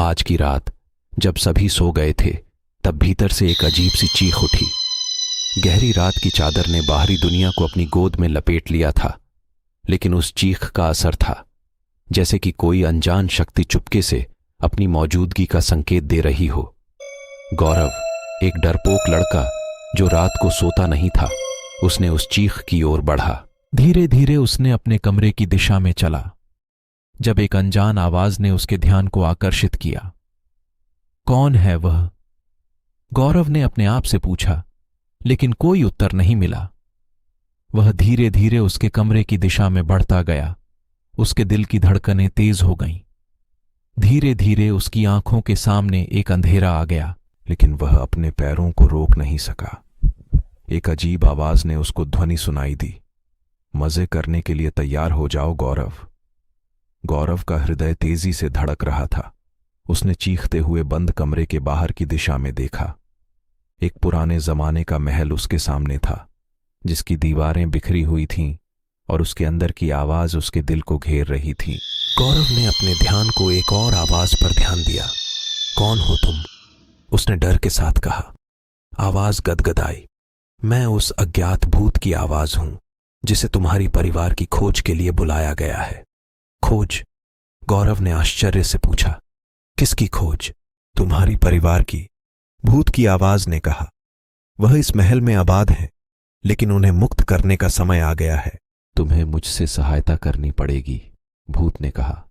आज की रात जब सभी सो गए थे, तब भीतर से एक अजीब सी चीख उठी। गहरी रात की चादर ने बाहरी दुनिया को अपनी गोद में लपेट लिया था, लेकिन उस चीख का असर था जैसे कि कोई अनजान शक्ति चुपके से अपनी मौजूदगी का संकेत दे रही हो। गौरव, एक डरपोक लड़का जो रात को सोता नहीं था, उसने उस चीख की ओर बढ़ा। धीरे धीरे उसने अपने कमरे की दिशा में चला, जब एक अनजान आवाज ने उसके ध्यान को आकर्षित किया। कौन है वह? गौरव ने अपने आप से पूछा, लेकिन कोई उत्तर नहीं मिला। वह धीरे धीरे उसके कमरे की दिशा में बढ़ता गया। उसके दिल की धड़कनें तेज हो गईं। धीरे धीरे उसकी आंखों के सामने एक अंधेरा आ गया, लेकिन वह अपने पैरों को रोक नहीं सका। एक अजीब आवाज ने उसको ध्वनि सुनाई दी, मजे करने के लिए तैयार हो जाओ गौरव। गौरव का हृदय तेजी से धड़क रहा था। उसने चीखते हुए बंद कमरे के बाहर की दिशा में देखा। एक पुराने जमाने का महल उसके सामने था, जिसकी दीवारें बिखरी हुई थीं और उसके अंदर की आवाज उसके दिल को घेर रही थी। गौरव ने अपने ध्यान को एक और आवाज पर ध्यान दिया। कौन हो तुम? उसने डर के साथ कहा। आवाज गदगदाई। मैं उस अज्ञात भूत की आवाज हूं, जिसे तुम्हारी परिवार की खोज के लिए बुलाया गया है। खोज? गौरव ने आश्चर्य से पूछा। किसकी खोज? तुम्हारी परिवार की, भूत की आवाज ने कहा। वह इस महल में आबाद हैं, लेकिन उन्हें मुक्त करने का समय आ गया है। तुम्हें मुझसे सहायता करनी पड़ेगी, भूत ने कहा।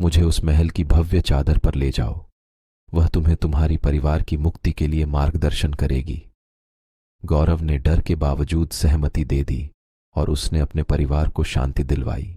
मुझे उस महल की भव्य चादर पर ले जाओ। वह तुम्हें तुम्हारी परिवार की मुक्ति के लिए मार्गदर्शन करेगी। गौरव ने डर के बावजूद सहमति दे दी और उसने अपने परिवार को शांति दिलवाई।